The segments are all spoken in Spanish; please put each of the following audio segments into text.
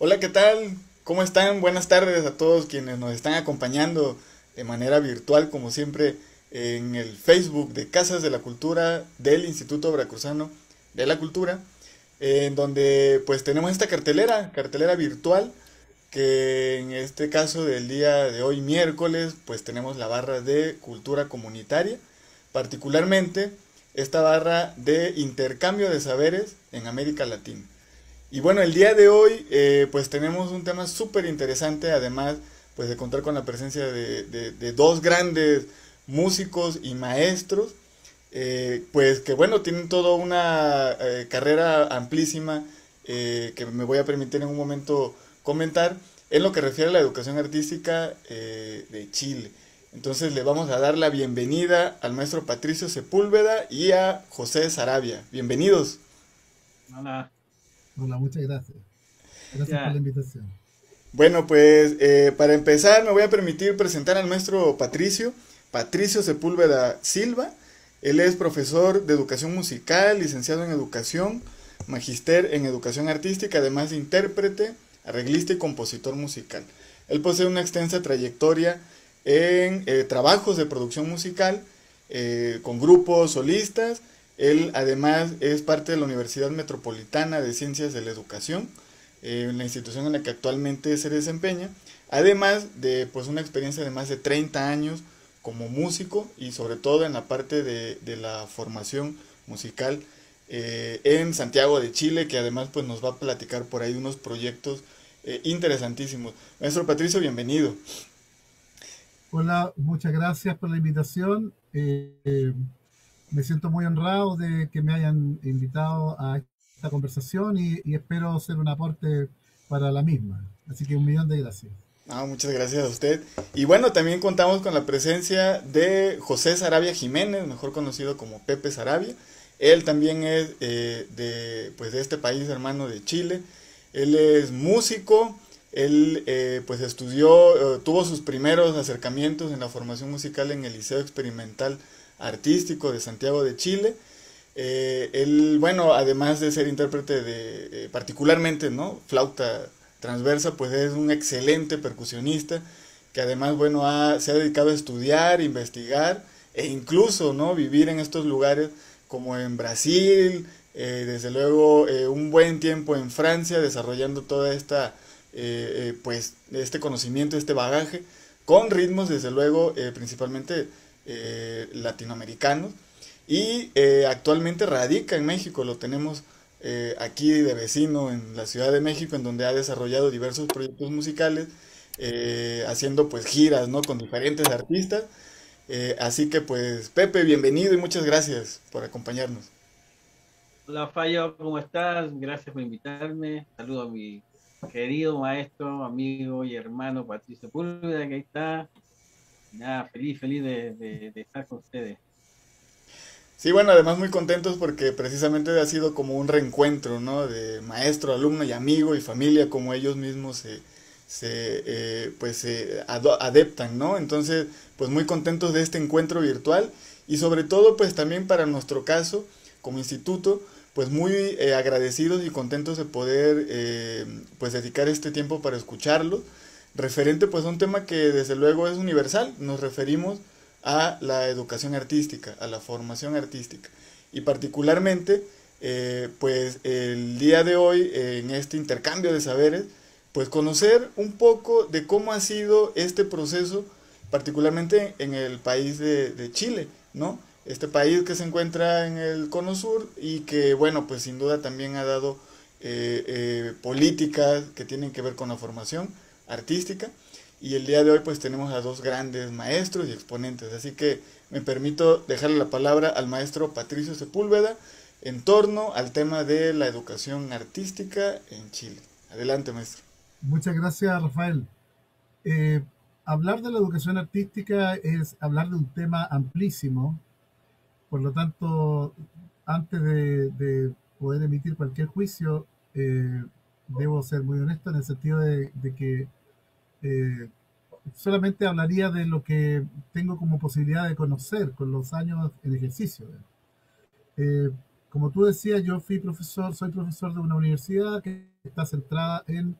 Hola, ¿qué tal? ¿Cómo están? Buenas tardes a todos quienes nos están acompañando de manera virtual, como siempre, en el Facebook de Casas de la Cultura del Instituto Veracruzano de la Cultura, en donde pues tenemos esta cartelera virtual, que en este caso del día de hoy, miércoles, pues tenemos la barra de cultura comunitaria, particularmente esta barra de intercambio de saberes en América Latina. Y bueno, el día de hoy pues tenemos un tema súper interesante, además pues de contar con la presencia de dos grandes músicos y maestros, pues que bueno, tienen toda una carrera amplísima, que me voy a permitir en un momento comentar en lo que refiere a la educación artística de Chile. Entonces le vamos a dar la bienvenida al maestro Patricio Sepúlveda y a José Sarabia. Bienvenidos. Hola, Hola, muchas gracias. Gracias por la ya, invitación. Bueno, pues para empezar me voy a permitir presentar al maestro Patricio Sepúlveda Silva. Él es profesor de educación musical, licenciado en educación, magíster en educación artística, además de intérprete, arreglista y compositor musical. Él posee una extensa trayectoria en trabajos de producción musical con grupos solistas. Él además es parte de la Universidad Metropolitana de Ciencias de la Educación, la institución en la que actualmente se desempeña, además de pues una experiencia de más de 30 años como músico y sobre todo en la parte de la formación musical en Santiago de Chile, que además pues nos va a platicar por ahí de unos proyectos interesantísimos. Maestro Patricio, bienvenido. Hola, muchas gracias por la invitación. Me siento muy honrado de que me hayan invitado a esta conversación y espero ser un aporte para la misma. Así que un millón de gracias. Ah, muchas gracias a usted. Y bueno, también contamos con la presencia de José Sarabia Jiménez, mejor conocido como Pepe Sarabia. Él también es pues de este país hermano de Chile. Él es músico. Él pues estudió, tuvo sus primeros acercamientos en la formación musical en el Liceo Experimental Artístico de Santiago de Chile. Él, bueno, además de ser intérprete de, particularmente, ¿no? Flauta transversa, pues es un excelente percusionista que además, bueno, se ha dedicado a estudiar, investigar e incluso, ¿no? Vivir en estos lugares como en Brasil, desde luego un buen tiempo en Francia, desarrollando toda esta, pues, este conocimiento, este bagaje, con ritmos, desde luego, principalmente latinoamericanos y actualmente radica en México, lo tenemos aquí de vecino en la Ciudad de México, en donde ha desarrollado diversos proyectos musicales, haciendo pues giras, ¿no? Con diferentes artistas. Así que pues Pepe, bienvenido y muchas gracias por acompañarnos. hola Fallo, ¿cómo estás? Gracias por invitarme. Saludo a mi querido maestro, amigo y hermano Patricio Púlveda, que ahí está. Y nada, feliz de estar con ustedes. Sí, bueno, además muy contentos porque precisamente ha sido como un reencuentro, ¿no? De maestro, alumno y amigo y familia, como ellos mismos pues se adeptan, ¿no? Entonces, pues muy contentos de este encuentro virtual y sobre todo, pues también para nuestro caso, como instituto, pues muy agradecidos y contentos de poder, pues dedicar este tiempo para escucharlo, referente pues a un tema que desde luego es universal. Nos referimos a la educación artística, a la formación artística. Y particularmente, pues el día de hoy, en este intercambio de saberes, pues conocer un poco de cómo ha sido este proceso, particularmente en el país de Chile, ¿no? Este país que se encuentra en el cono sur y que, bueno, pues sin duda también ha dado políticas que tienen que ver con la formación artística. Y el día de hoy pues tenemos a dos grandes maestros y exponentes. Así que me permito dejarle la palabra al maestro Patricio Sepúlveda en torno al tema de la educación artística en Chile. Adelante, maestro. Muchas gracias, Rafael. Eh, Hablar de la educación artística es hablar de un tema amplísimo. Por lo tanto, antes de poder emitir cualquier juicio, debo ser muy honesto en el sentido de que eh, solamente hablaría de lo que tengo como posibilidad de conocer con los años en ejercicio. Eh, Como tú decías, yo soy profesor de una universidad que está centrada en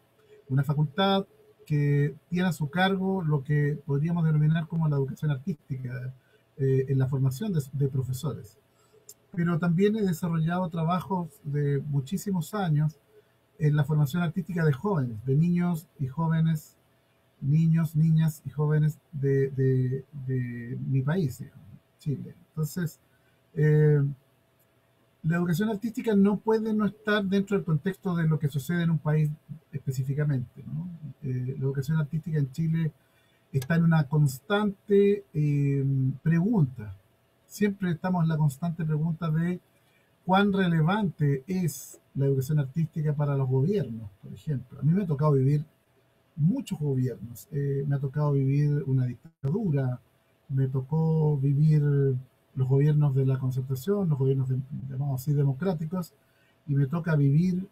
una facultad que tiene a su cargo lo que podríamos denominar como la educación artística en la formación de profesores. Pero también he desarrollado trabajos de muchísimos años en la formación artística de jóvenes, de niños y jóvenes, niños, niñas y jóvenes de mi país, digamos, Chile. Entonces, eh, la educación artística no puede no estar dentro del contexto de lo que sucede en un país específicamente, ¿no? La educación artística en Chile está en una constante pregunta. Siempre estamos en la constante pregunta de cuán relevante es la educación artística para los gobiernos, por ejemplo. A mí me ha tocado vivir muchos gobiernos. Me ha tocado vivir una dictadura, me tocó vivir los gobiernos de la concertación, los gobiernos, llamamos así, democráticos, y me toca vivir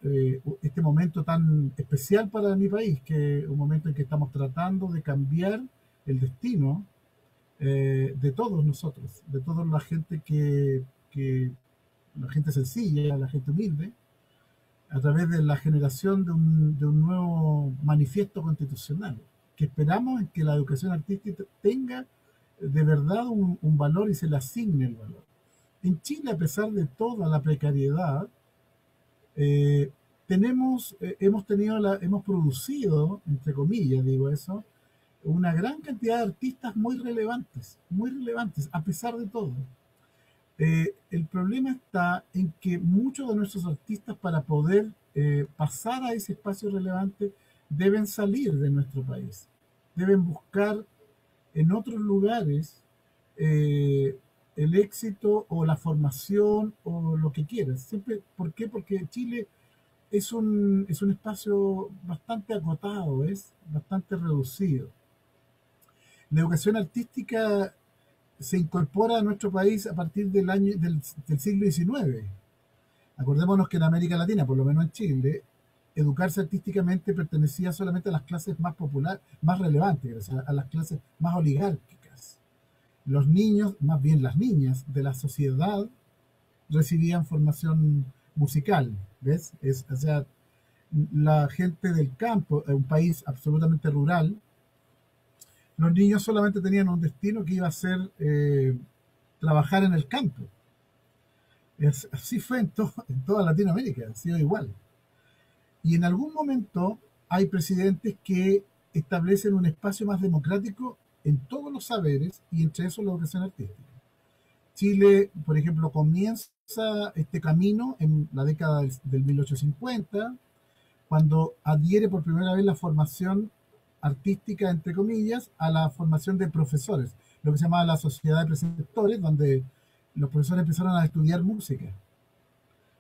este momento tan especial para mi país, que es un momento en que estamos tratando de cambiar el destino de todos nosotros, de toda la gente que la gente sencilla, la gente humilde, a través de la generación de un nuevo manifiesto constitucional, que esperamos en que la educación artística tenga de verdad un valor y se le asigne el valor. En Chile, a pesar de toda la precariedad, hemos producido, entre comillas digo eso, una gran cantidad de artistas muy relevantes, a pesar de todo. El problema está en que muchos de nuestros artistas, para poder pasar a ese espacio relevante, deben salir de nuestro país, deben buscar en otros lugares el éxito o la formación o lo que quieras. Siempre, ¿por qué? Porque Chile es un espacio bastante acotado, es bastante reducido. La educación artística se incorpora a nuestro país a partir del siglo XIX. Acordémonos que en América Latina, por lo menos en Chile, educarse artísticamente pertenecía solamente a las clases más populares, más relevantes, a las clases más oligárquicas. Los niños, más bien las niñas de la sociedad, recibían formación musical, ¿ves? O sea, la gente del campo, un país absolutamente rural, los niños solamente tenían un destino que iba a ser trabajar en el campo. Así fue en toda Latinoamérica, ha sido igual. Y en algún momento hay presidentes que establecen un espacio más democrático en todos los saberes y entre eso la educación artística. Chile, por ejemplo, comienza este camino en la década del 1850, cuando adhiere por primera vez la formación artística, entre comillas, a la formación de profesores, lo que se llamaba la sociedad de preceptores, donde los profesores empezaron a estudiar música.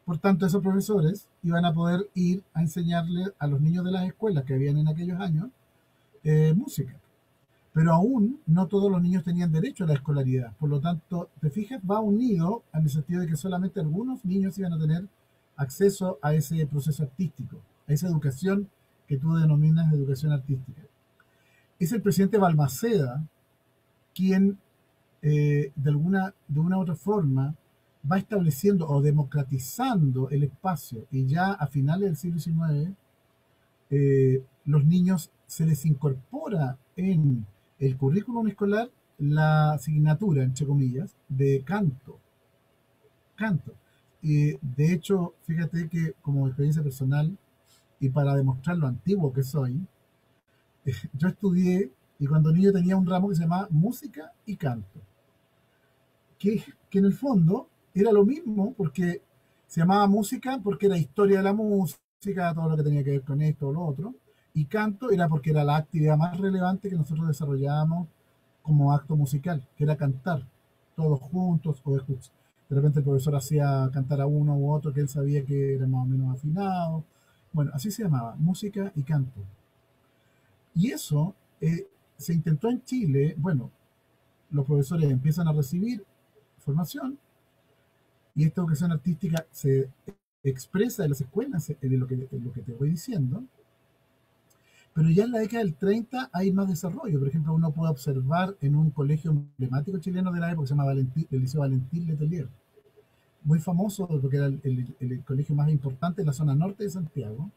Por tanto, esos profesores iban a poder ir a enseñarle a los niños de las escuelas que habían en aquellos años música. Pero aún no todos los niños tenían derecho a la escolaridad. Por lo tanto, te fijas, va unido en el sentido de que solamente algunos niños iban a tener acceso a ese proceso artístico, a esa educación que tú denominas educación artística. Es el presidente Balmaceda quien de una u otra forma va estableciendo o democratizando el espacio, y ya a finales del siglo XIX los niños se les incorpora en el currículum escolar la asignatura, entre comillas, de canto. Canto. Y de hecho, fíjate que como experiencia personal, y para demostrar lo antiguo que soy, yo estudié y cuando niño tenía un ramo que se llamaba música y canto, que en el fondo era lo mismo, porque se llamaba música porque era historia de la música, todo lo que tenía que ver con esto o lo otro, y canto era porque era la actividad más relevante que nosotros desarrollábamos como acto musical, que era cantar todos juntos o escuchar. De repente el profesor hacía cantar a uno u otro que él sabía que era más o menos afinado. Bueno, así se llamaba, música y canto. Y eso se intentó en Chile. Bueno, los profesores empiezan a recibir formación y esta educación artística se expresa en las escuelas, en lo que te voy diciendo. Pero ya en la década del 30 hay más desarrollo. Por ejemplo, uno puede observar en un colegio emblemático chileno de la época, que se llama el Liceo Valentín Letelier, muy famoso porque era el colegio más importante de la zona norte de Santiago,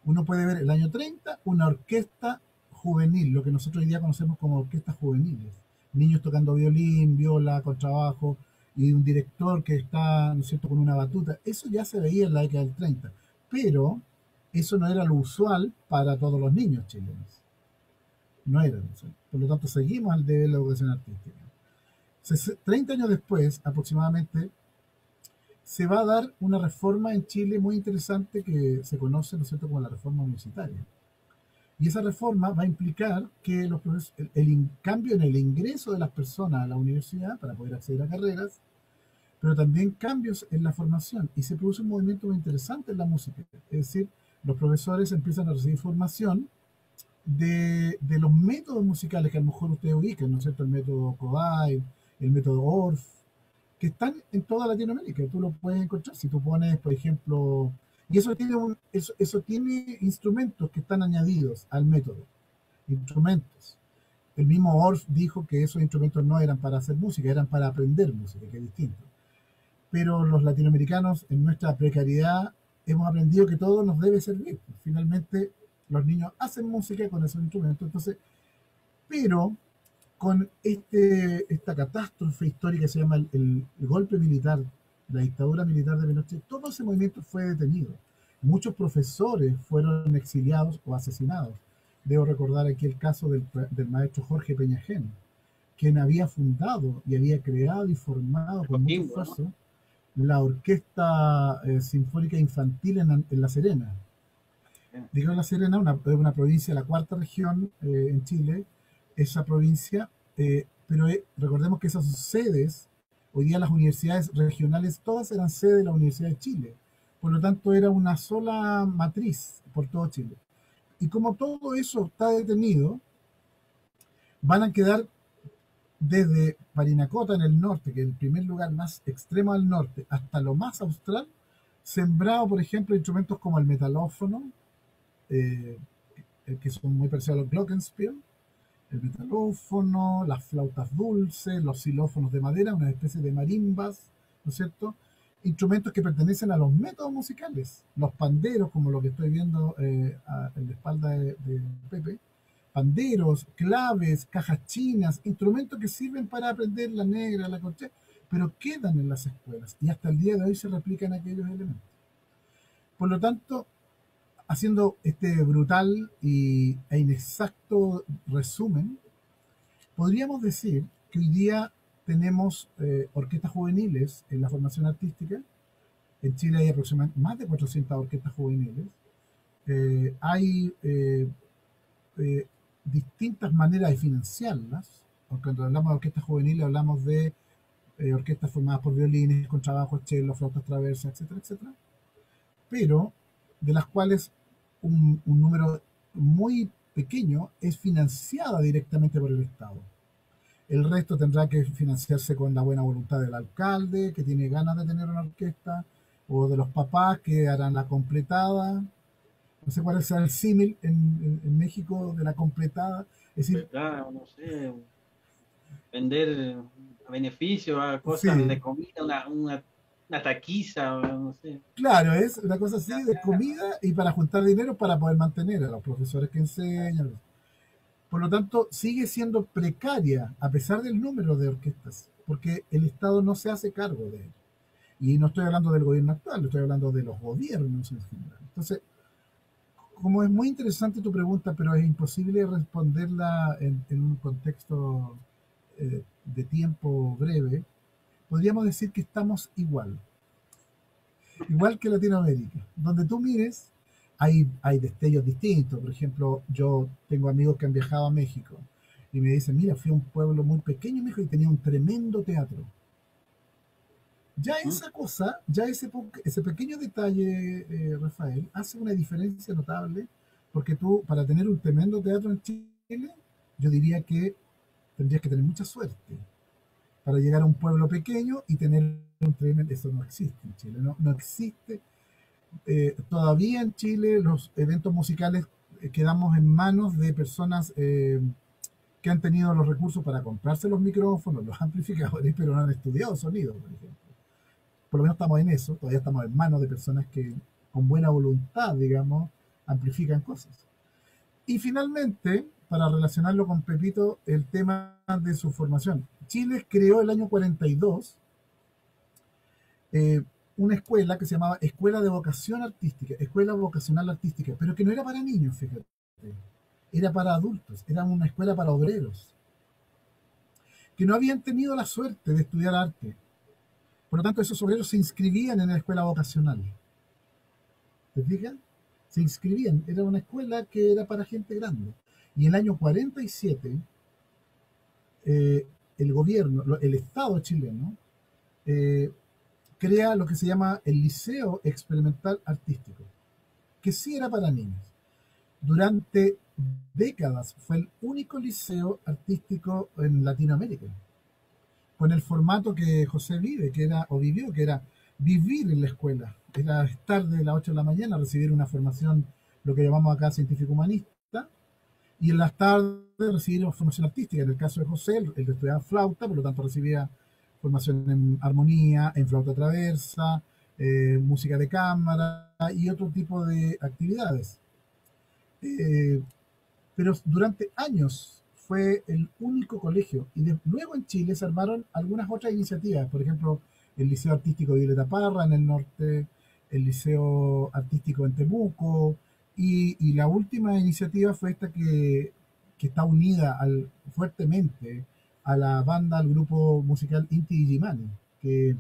uno puede ver el año 30 una orquesta juvenil, lo que nosotros hoy día conocemos como orquestas juveniles. Niños tocando violín, viola, contrabajo, y un director que está, ¿no es cierto?, con una batuta. Eso ya se veía en la década del 30, pero eso no era lo usual para todos los niños chilenos. No era lo usual. Por lo tanto, seguimos al deber de la educación artística. 30 años después, aproximadamente, se va a dar una reforma en Chile muy interesante que se conoce, ¿no es cierto?, como la reforma universitaria. Y esa reforma va a implicar que el cambio en el ingreso de las personas a la universidad para poder acceder a carreras, pero también cambios en la formación. Y se produce un movimiento muy interesante en la música. Es decir, los profesores empiezan a recibir formación de los métodos musicales que a lo mejor ustedes ubican, ¿no es cierto? El método Kodály, el método Orff, que están en toda Latinoamérica. Tú lo puedes encontrar si tú pones, por ejemplo, y eso tiene instrumentos que están añadidos al método, instrumentos. El mismo Orff dijo que esos instrumentos no eran para hacer música, eran para aprender música, que es distinto. Pero los latinoamericanos, en nuestra precariedad, hemos aprendido que todo nos debe servir. Finalmente, los niños hacen música con esos instrumentos, entonces, pero con esta catástrofe histórica que se llama el golpe militar, la dictadura militar de Pinochet, todo ese movimiento fue detenido. Muchos profesores fueron exiliados o asesinados. Debo recordar aquí el caso del maestro Jorge Peñajén, quien había fundado y había creado y formado con mucho esfuerzo la Orquesta Sinfónica Infantil en La Serena. Digo La Serena, una provincia de la cuarta región en Chile, esa provincia, pero recordemos que esas sedes, hoy día las universidades regionales, todas eran sedes de la Universidad de Chile. Por lo tanto, era una sola matriz por todo Chile. Y como todo eso está detenido, van a quedar desde Parinacota en el norte, que es el primer lugar más extremo al norte, hasta lo más austral, sembrado, por ejemplo, instrumentos como el metalófono, que son muy parecidos a los glockenspiel, el metalófono, las flautas dulces, los xilófonos de madera, una especie de marimbas, ¿no es cierto? Instrumentos que pertenecen a los métodos musicales, los panderos, como lo que estoy viendo en la espalda de Pepe, panderos, claves, cajas chinas, instrumentos que sirven para aprender la negra, la corchea, pero quedan en las escuelas y hasta el día de hoy se replican aquellos elementos. Por lo tanto, haciendo este brutal e inexacto resumen, podríamos decir que hoy día tenemos orquestas juveniles en la formación artística. En Chile hay aproximadamente más de 400 orquestas juveniles. Hay distintas maneras de financiarlas. Cuando hablamos de orquestas juveniles hablamos de orquestas formadas por violines, contrabajos, chelos, flautas traversas, etcétera, etcétera. Pero de las cuales un número muy pequeño es financiada directamente por el Estado. El resto tendrá que financiarse con la buena voluntad del alcalde, que tiene ganas de tener una orquesta, o de los papás que harán la completada. No sé cuál es el símil en México de la completada. Es decir, no sé, vender a beneficio, a cosas sí, de comida, una taquiza, no sé. claro, es una cosa así de comida y para juntar dinero para poder mantener a los profesores que enseñan. Por lo tanto, sigue siendo precaria a pesar del número de orquestas, porque el Estado no se hace cargo de él. Y no estoy hablando del gobierno actual, estoy hablando de los gobiernos en general. Entonces, como es muy interesante tu pregunta, pero es imposible responderla en un contexto de tiempo breve, podríamos decir que estamos igual que Latinoamérica. Donde tú mires, hay destellos distintos. Por ejemplo, yo tengo amigos que han viajado a México y me dicen, mira, fui a un pueblo muy pequeño en México y tenía un tremendo teatro. Ya esa cosa, ya ese pequeño detalle, Rafael, hace una diferencia notable, porque tú, para tener un tremendo teatro en Chile, yo diría que tendrías que tener mucha suerte para llegar a un pueblo pequeño y tener un tremendo. Eso no existe en Chile, no existe. Todavía en Chile los eventos musicales quedamos en manos de personas que han tenido los recursos para comprarse los micrófonos, los amplificadores, pero no han estudiado sonido, por ejemplo. Por lo menos estamos en eso, todavía estamos en manos de personas que con buena voluntad, digamos, amplifican cosas. Y finalmente, para relacionarlo con Pepito, el tema de su formación. Chile creó el año 42 una escuela que se llamaba Escuela de Vocación Artística, Escuela Vocacional Artística, pero que no era para niños, fíjate, era para adultos, era una escuela para obreros, que no habían tenido la suerte de estudiar arte. Por lo tanto, esos obreros se inscribían en la escuela vocacional. ¿Te fijas? Se inscribían, era una escuela que era para gente grande. Y en el año 47, el gobierno, el Estado chileno, eh, crea lo que se llama el Liceo Experimental Artístico, que sí era para niños. Durante décadas fue el único liceo artístico en Latinoamérica, con el formato que José vive, que era, o vivió, que era vivir en la escuela, era estar de las 8 de la mañana, recibir una formación, lo que llamamos acá científico-humanista, y en las tardes recibir una formación artística. En el caso de José, él estudiaba flauta, por lo tanto recibía formación en armonía, en flauta traversa, música de cámara y otro tipo de actividades. Eh, pero durante años fue el único colegio. Y luego en Chile se armaron algunas otras iniciativas, por ejemplo, el Liceo Artístico de Violeta Parra en el norte, el Liceo Artístico en Temuco, y la última iniciativa fue esta que está unida fuertemente a la banda, al grupo musical Inti Illimani, que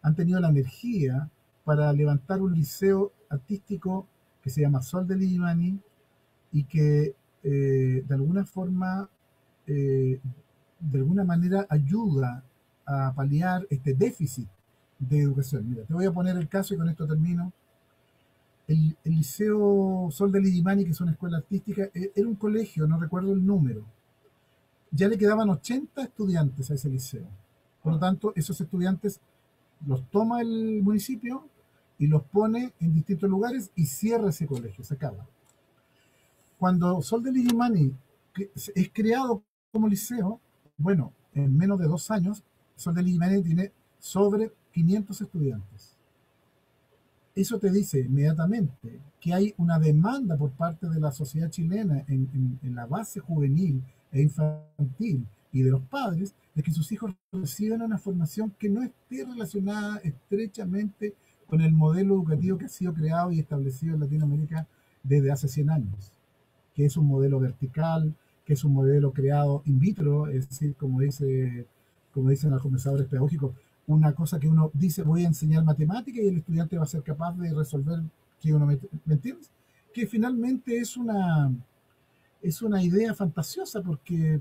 han tenido la energía para levantar un liceo artístico que se llama Sol del Illimani y que de alguna forma, de alguna manera ayuda a paliar este déficit de educación. Mira, te voy a poner el caso y con esto termino. El Liceo Sol del Illimani, que es una escuela artística, era un colegio, no recuerdo el número. Ya le quedaban 80 estudiantes a ese liceo. Por lo tanto, esos estudiantes los toma el municipio y los pone en distintos lugares y cierra ese colegio, se acaba. Cuando Sol del Illimani es creado como liceo, bueno, en menos de 2 años, Sol del Illimani tiene sobre 500 estudiantes. Eso te dice inmediatamente que hay una demanda por parte de la sociedad chilena en la base juvenil e infantil y de los padres de que sus hijos reciban una formación que no esté relacionada estrechamente con el modelo educativo que ha sido creado y establecido en Latinoamérica desde hace 100 años, que es un modelo vertical, que es un modelo creado in vitro, es decir, como dicen los conversadores pedagógicos, una cosa que uno dice, voy a enseñar matemática y el estudiante va a ser capaz de resolver que uno, ¿me entiendes? Que finalmente es una idea fantasiosa porque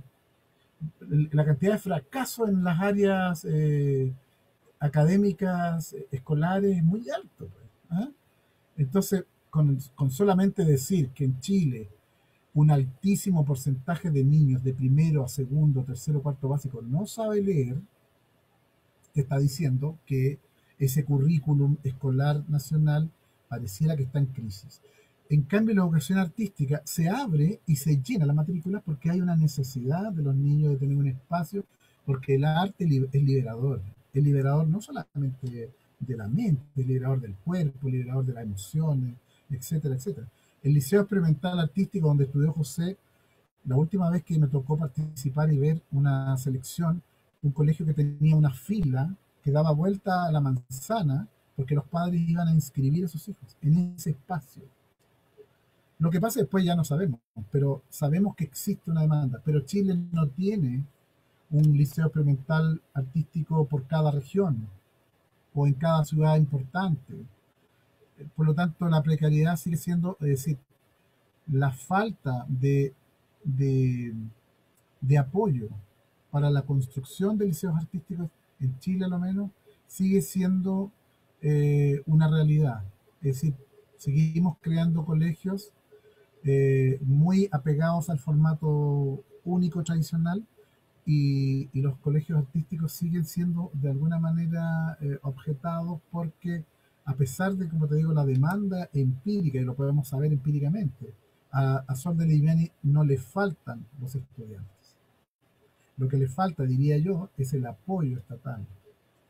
la cantidad de fracaso en las áreas académicas, escolares, es muy alto. ¿Ah? Entonces, con solamente decir que en Chile un altísimo porcentaje de niños de primero a segundo, tercero, cuarto básico no sabe leer, te está diciendo que ese currículum escolar nacional pareciera que está en crisis. En cambio, la educación artística se abre y se llena la matrícula porque hay una necesidad de los niños de tener un espacio, porque el arte es liberador no solamente de la mente, es liberador del cuerpo, es liberador de las emociones, etcétera, etcétera. El Liceo Experimental Artístico donde estudió José, la última vez que me tocó participar y ver una selección, un colegio que tenía una fila que daba vuelta a la manzana porque los padres iban a inscribir a sus hijos en ese espacio. Lo que pasa después ya no sabemos, pero sabemos que existe una demanda. Pero Chile no tiene un liceo experimental artístico por cada región o en cada ciudad importante. Por lo tanto, la precariedad sigue siendo, es decir, la falta de, de apoyo para la construcción de liceos artísticos en Chile, a lo menos, sigue siendo una realidad. Es decir, seguimos creando colegios muy apegados al formato único tradicional y los colegios artísticos siguen siendo de alguna manera objetados porque a pesar de, como te digo, la demanda empírica, y lo podemos saber empíricamente, a Sol del Illimani no le faltan los estudiantes. Lo que le falta, diría yo, es el apoyo estatal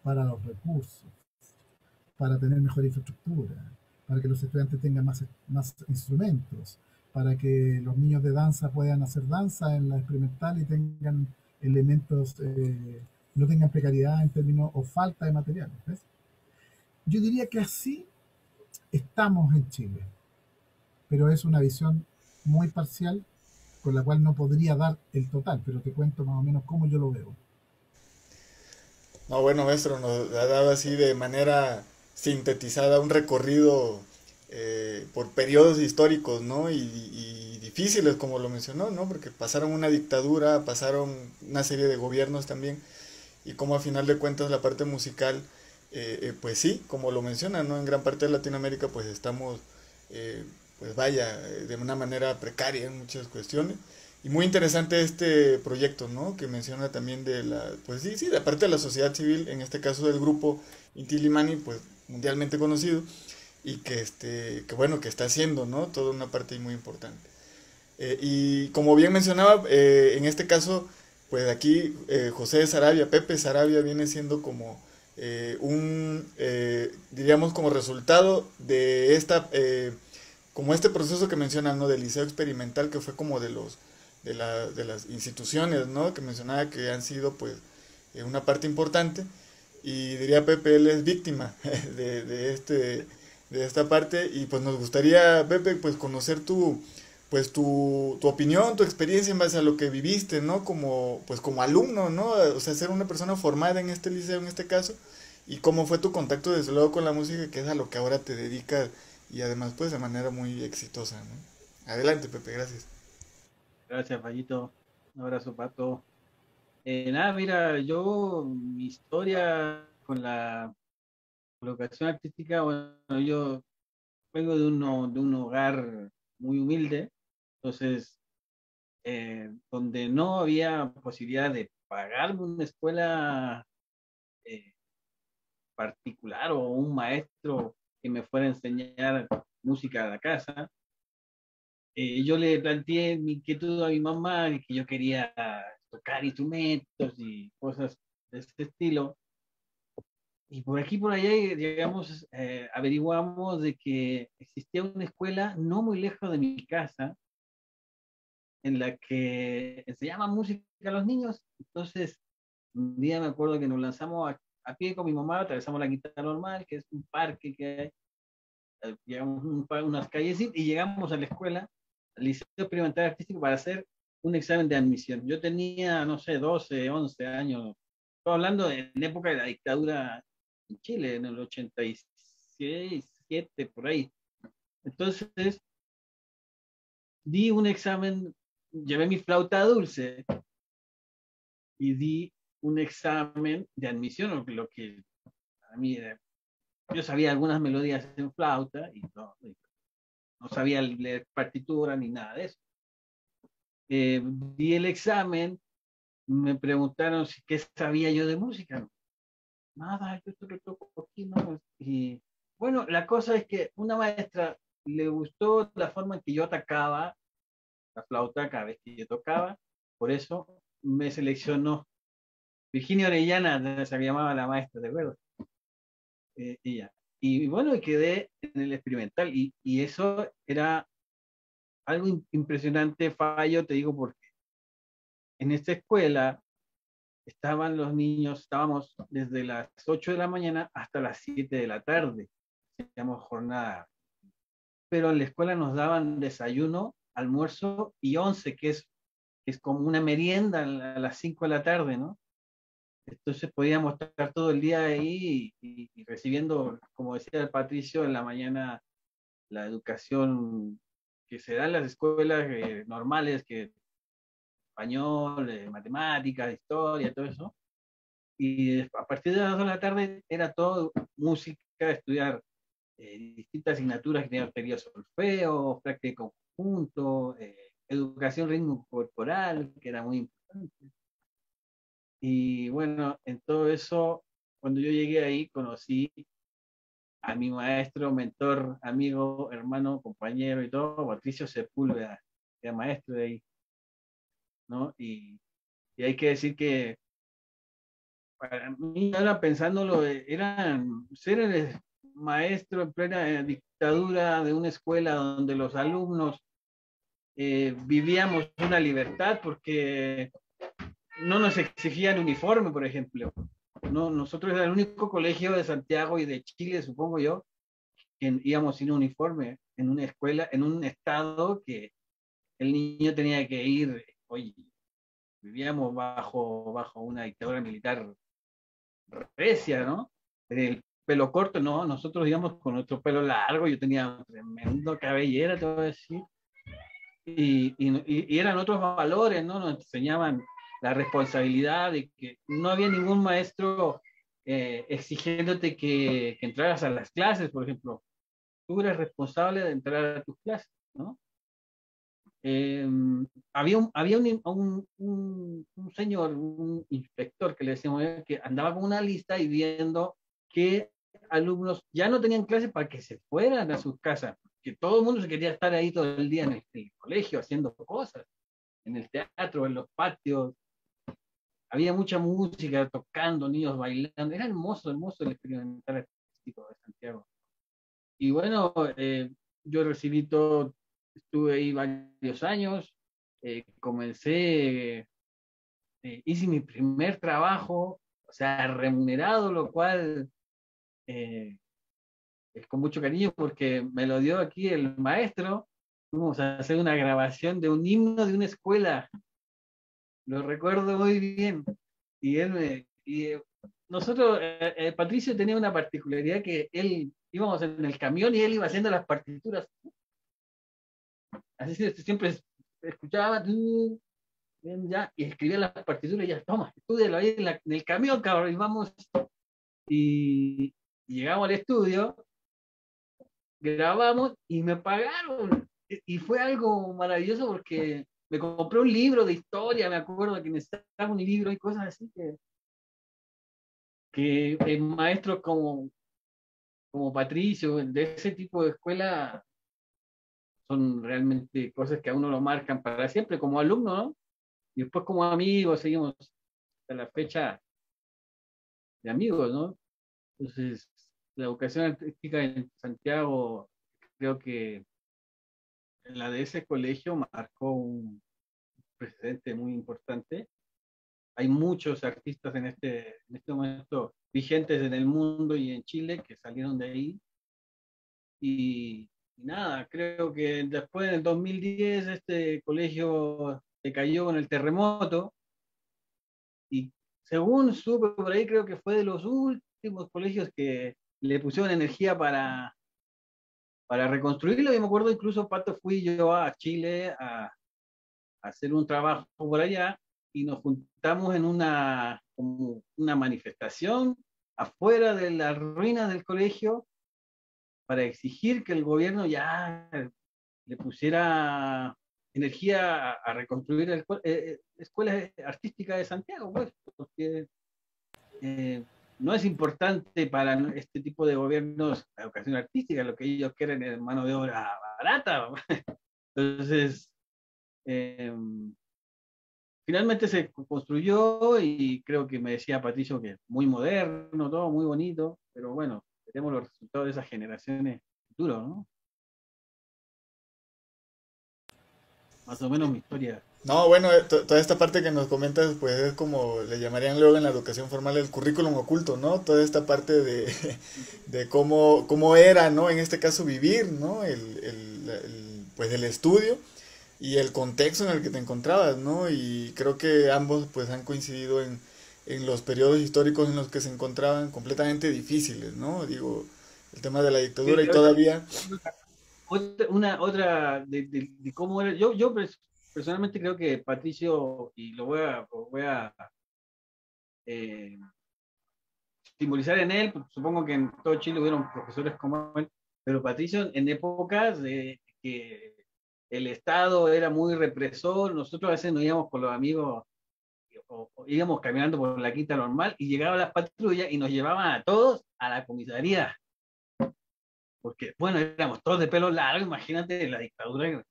para los recursos, para tener mejor infraestructura, para que los estudiantes tengan más instrumentos, para que los niños de danza puedan hacer danza en la experimental y tengan elementos, no tengan precariedad en términos o falta de materiales. ¿Ves? Yo diría que así estamos en Chile, pero es una visión muy parcial con la cual no podría dar el total, pero te cuento más o menos cómo yo lo veo. No, bueno, maestro, nos ha dado así de manera sintetizada un recorrido por periodos históricos, ¿no? Y difíciles, como lo mencionó, ¿no? Porque pasaron una dictadura, pasaron una serie de gobiernos también, y como a final de cuentas la parte musical, pues sí, como lo menciona, ¿no? En gran parte de Latinoamérica pues estamos, pues vaya, de una manera precaria en muchas cuestiones. Y muy interesante este proyecto, ¿no? Que menciona también de la, pues sí, sí, de parte de la sociedad civil, en este caso del grupo Inti Illimani, pues mundialmente conocido, y que bueno, que está haciendo, ¿no? Toda una parte muy importante. Y como bien mencionaba, en este caso, pues aquí José Sarabia, Pepe Sarabia viene siendo como diríamos, como resultado de como este proceso que mencionan, ¿no? Del liceo experimental, que fue como de las instituciones, ¿no? Que mencionaba que han sido, pues, una parte importante. Y diría Pepe, él es víctima de esta parte. Y pues nos gustaría, Pepe, pues conocer tu opinión, tu experiencia en base a lo que viviste, ¿no? Como, pues como alumno, ¿no? O sea, ser una persona formada en este liceo, en este caso, y cómo fue tu contacto desde luego con la música, que es a lo que ahora te dedicas, y además pues de manera muy exitosa, ¿no? Adelante, Pepe, gracias. Gracias, Fallito. Un abrazo, Pato. Nada, mira, yo, mi historia con la educación artística, bueno, yo vengo de un hogar muy humilde, entonces, donde no había posibilidad de pagarme una escuela eh, particular o un maestro que me fuera a enseñar música a la casa. Yo le planteé mi inquietud a mi mamá de que yo quería tocar instrumentos y cosas de este estilo. Y por aquí por allá, digamos, averiguamos de que existía una escuela no muy lejos de mi casa en la que enseñaba música a los niños. Entonces, un día me acuerdo que nos lanzamos a pie con mi mamá, atravesamos la Quinta Normal, que es un parque que hay, llegamos unas calles y llegamos a la escuela, al Liceo Experimental Artístico, para hacer un examen de admisión. Yo tenía, no sé, 12, 11 años. Estoy hablando en época de la dictadura en Chile, en el 86, 7, por ahí. Entonces, di un examen, llevé mi flauta dulce y di un examen de admisión, lo que a mí era, yo sabía algunas melodías en flauta y no sabía leer partitura ni nada de eso. Di el examen, me preguntaron qué sabía yo de música. Nada, yo solo toco aquí, ¿no? Y bueno, la cosa es que una maestra le gustó la forma en que yo atacaba la flauta cada vez que yo tocaba, por eso me seleccionó. Virginia Orellana se llamaba la maestra, ¿de acuerdo? Ella. Y bueno, quedé en el experimental y eso era algo impresionante, Fallo, te digo, porque en esta escuela estaban los niños, estábamos desde las 8 de la mañana hasta las 7 de la tarde, hacíamos jornada, pero en la escuela nos daban desayuno, almuerzo y once, que es como una merienda a las 5 de la tarde, ¿no? Entonces podíamos estar todo el día ahí y recibiendo, como decía el Patricio, en la mañana la educación que se da en las escuelas normales, que español, matemáticas, historia, todo eso. Y a partir de las 2 de la tarde era todo música, estudiar distintas asignaturas que tenían solfeo, práctica de conjunto, educación ritmo corporal, que era muy importante. Y bueno, en todo eso, cuando yo llegué ahí, conocí a mi maestro, mentor, amigo, hermano, compañero y todo, Patricio Sepúlveda, que era maestro de ahí, ¿no? Y hay que decir que para mí, ahora pensándolo, eran seres maestro en plena dictadura de una escuela donde los alumnos vivíamos una libertad porque no nos exigían uniforme, por ejemplo. No, nosotros era el único colegio de Santiago y de Chile, supongo yo, que íbamos sin uniforme en una escuela, en un estado que el niño tenía que ir. Oye, vivíamos bajo una dictadura militar recia, ¿no? El pelo corto, no, nosotros íbamos con nuestro pelo largo, yo tenía tremendo cabellera, te voy a decir, y eran otros valores, ¿no? Nos enseñaban la responsabilidad de que no había ningún maestro exigiéndote que entraras a las clases, por ejemplo. Tú eres responsable de entrar a tus clases, ¿no? Eh, había un señor, un inspector que le decíamos que andaba con una lista y viendo qué alumnos ya no tenían clases para que se fueran a sus casas, que todo el mundo se quería estar ahí todo el día en el colegio haciendo cosas, en el teatro, en los patios. Había mucha música, tocando, niños bailando. Era hermoso, hermoso el experimentar artístico de Santiago. Y bueno, yo recibí todo, estuve ahí varios años, comencé, hice mi primer trabajo, o sea, remunerado, lo cual eh, es con mucho cariño porque me lo dio aquí el maestro. Fuimos a hacer una grabación de un himno de una escuela, lo recuerdo muy bien. Y nosotros, Patricio tenía una particularidad que él, íbamos en el camión y él iba haciendo las partituras. Así siempre escuchaba ya, y escribía las partituras y ya, toma, estúdialo ahí en el camión, cabrón, y vamos. Y llegamos al estudio, grabamos y me pagaron. Y fue algo maravilloso porque me compré un libro de historia, me acuerdo que necesitaba un libro y cosas así que maestros como Patricio, de ese tipo de escuela, son realmente cosas que a uno lo marcan para siempre como alumno, ¿no? Y después como amigos, seguimos hasta la fecha de amigos, ¿no? Entonces, la educación artística en Santiago, creo que la de ese colegio marcó un precedente muy importante. Hay muchos artistas en este momento vigentes en el mundo y en Chile que salieron de ahí. Y nada, creo que después en el 2010 este colegio se cayó con el terremoto y según supe por ahí creo que fue de los últimos colegios que le pusieron energía para reconstruirlo. Y me acuerdo incluso, Pato, fui yo a Chile a hacer un trabajo por allá y nos juntamos en como una manifestación afuera de las ruinas del colegio para exigir que el gobierno ya le pusiera energía a reconstruir la escuela artística de Santiago, pues, porque no es importante para este tipo de gobiernos la educación artística, lo que ellos quieren es mano de obra barata. Entonces, eh, finalmente se construyó y creo que me decía Patricio que muy moderno, todo muy bonito, pero bueno, veremos los resultados de esas generaciones futuras, ¿no? Más o menos mi historia. No, bueno, toda esta parte que nos comentas, pues es como le llamarían luego en la educación formal el currículum oculto, ¿no? Toda esta parte de cómo era, ¿no? En este caso vivir, ¿no? Pues el estudio y el contexto en el que te encontrabas, ¿no? Y creo que ambos pues han coincidido en los periodos históricos en los que se encontraban completamente difíciles, ¿no? Digo, el tema de la dictadura Sí, y todavía... otra de cómo era. Yo personalmente creo que Patricio, y lo voy a eh, simbolizar en él, porque supongo que en todo Chile hubieron profesores como él, pero Patricio en épocas de que el Estado era muy represor, nosotros a veces nos íbamos con los amigos o íbamos caminando por la quinta normal y llegaban las patrullas y nos llevaban a todos a la comisaría. Porque, bueno, éramos todos de pelo largo, imagínate la dictadura.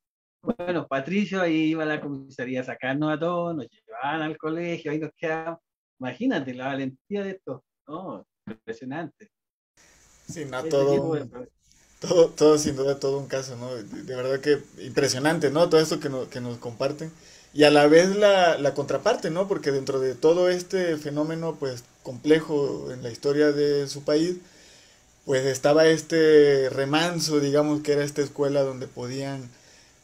Bueno, Patricio ahí iba a la comisaría a sacarnos a todos, nos llevaban al colegio, ahí nos quedábamos. Imagínate la valentía de esto, ¿no? Impresionante. Sí, no, ese tipo de... todo sin duda, todo un caso, ¿no? De verdad que impresionante, ¿no? Todo esto que nos comparten. Y a la vez la contraparte, ¿no? Porque dentro de todo este fenómeno, pues, complejo en la historia de su país, pues estaba este remanso, digamos, que era esta escuela donde podían,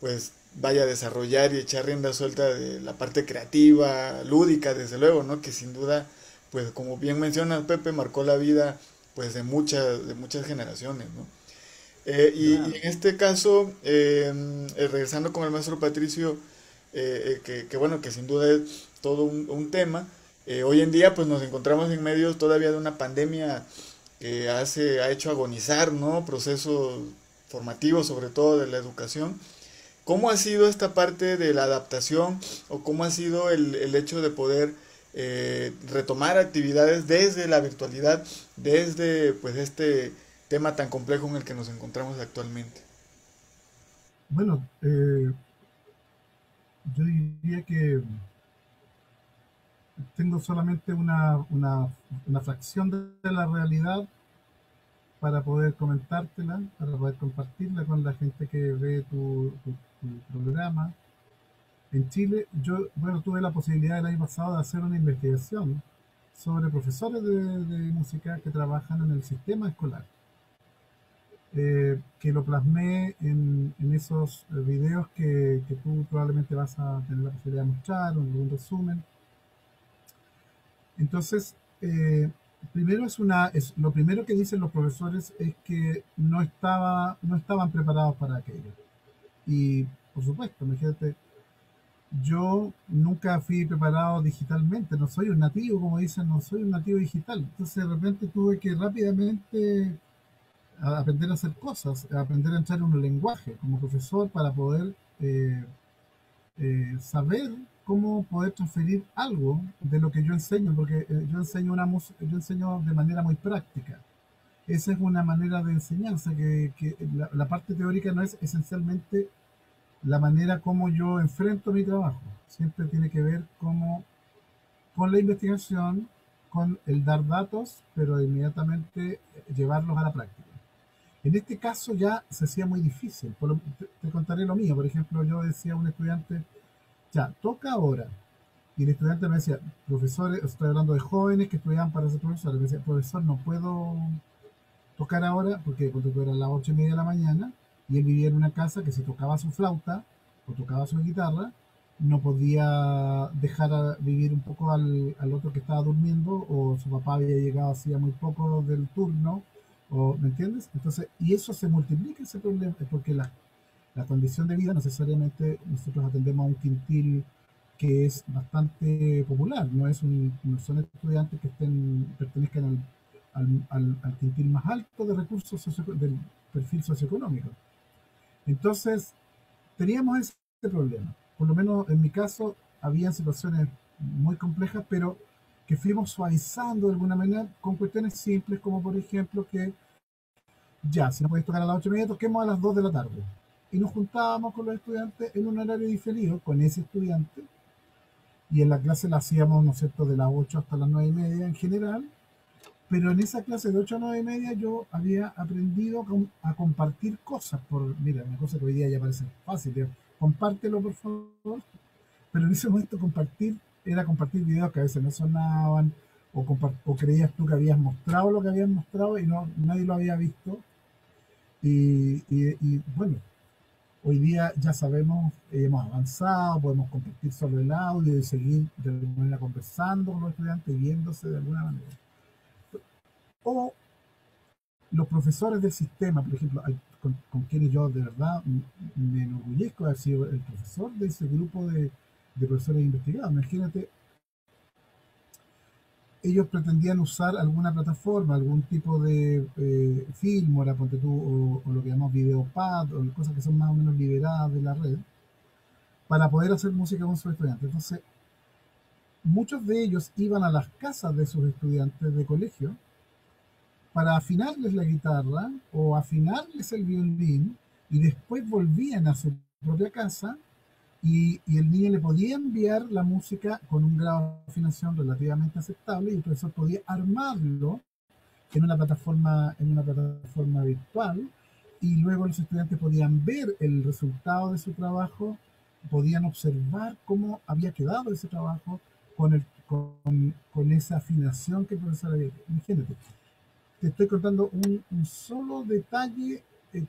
pues, vaya, desarrollar y echar rienda suelta de la parte creativa, lúdica, desde luego, ¿no? Que sin duda, pues, como bien mencionas, Pepe, marcó la vida, pues, de muchas generaciones, ¿no? Y Claro. en este caso, regresando con el maestro Patricio, que bueno, que sin duda es todo un tema, hoy en día pues nos encontramos en medio todavía de una pandemia que ha hecho agonizar, ¿no? Procesos formativos, sobre todo de la educación. ¿Cómo ha sido esta parte de la adaptación o cómo ha sido el hecho de poder retomar actividades desde la virtualidad, desde pues este tema tan complejo en el que nos encontramos actualmente? Bueno, yo diría que tengo solamente una fracción de la realidad para poder comentártela, para poder compartirla con la gente que ve tu programa. En Chile, yo, bueno, tuve la posibilidad el año pasado de hacer una investigación sobre profesores de música que trabajan en el sistema escolar, que lo plasmé en esos videos que tú probablemente vas a tener la posibilidad de mostrar o en algún resumen. Entonces, primero lo primero que dicen los profesores es que no estaban preparados para aquello. Y por supuesto, imagínate, yo nunca fui preparado digitalmente, no soy un nativo, como dicen, no soy un nativo digital. Entonces de repente tuve que rápidamente aprender a hacer cosas, a aprender a entrar en un lenguaje como profesor para poder saber cómo poder transferir algo de lo que yo enseño, porque yo enseño de manera muy práctica. Esa es una manera de enseñanza, que la parte teórica no es esencialmente la manera como yo enfrento mi trabajo. Siempre tiene que ver con la investigación, con el dar datos, pero inmediatamente llevarlos a la práctica. En este caso ya se hacía muy difícil. Te contaré lo mío. Por ejemplo, yo decía a un estudiante, ya, toca ahora. Y el estudiante me decía, profesor, estoy hablando de jóvenes que estudiaban para ser profesores. Me decía, profesor, no puedo tocar ahora porque cuando tú eras las 8:30 de la mañana y él vivía en una casa que si tocaba su flauta o tocaba su guitarra, no podía dejar vivir un poco al otro que estaba durmiendo o su papá había llegado hacía muy poco del turno, o, ¿me entiendes? Entonces, y eso se multiplica ese problema, porque la condición de vida necesariamente nosotros atendemos a un quintil que es bastante popular, no son estudiantes que pertenezcan al quintil más alto de recursos del perfil socioeconómico. Entonces, teníamos ese problema. Por lo menos en mi caso, había situaciones muy complejas, pero que fuimos suavizando de alguna manera con cuestiones simples, como por ejemplo que ya, si no podéis tocar a las 8:30, toquemos a las 2 de la tarde. Y nos juntábamos con los estudiantes en un horario diferido con ese estudiante, y en la clase la hacíamos, ¿no es cierto?, de las 8 hasta las 9:30 en general, pero en esa clase de 8 a 9:30 yo había aprendido a compartir cosas. Mira, una cosa que hoy día ya parece fácil, digamos, compártelo por favor, pero en ese momento compartir era compartir videos que a veces no sonaban, o creías tú que habías mostrado lo que habías mostrado y no, nadie lo había visto. Y bueno, hoy día ya sabemos, hemos avanzado, podemos compartir sobre el audio y seguir de alguna manera conversando con los estudiantes y viéndose de alguna manera. O los profesores del sistema, por ejemplo, con quienes yo de verdad me enorgullezco de haber sido el profesor de ese grupo de profesores investigados. Imagínate, ellos pretendían usar alguna plataforma, algún tipo de Filmora, ponte tú, o lo que llamamos Videopad, o cosas que son más o menos liberadas de la red, para poder hacer música con sus estudiantes. Entonces, muchos de ellos iban a las casas de sus estudiantes de colegio para afinarles la guitarra o afinarles el violín, y después volvían a su propia casa y el niño le podía enviar la música con un grado de afinación relativamente aceptable y el profesor podía armarlo en una plataforma virtual, y luego los estudiantes podían ver el resultado de su trabajo, podían observar cómo había quedado ese trabajo con esa afinación que el profesor había hecho. Imagínate, te estoy contando un solo detalle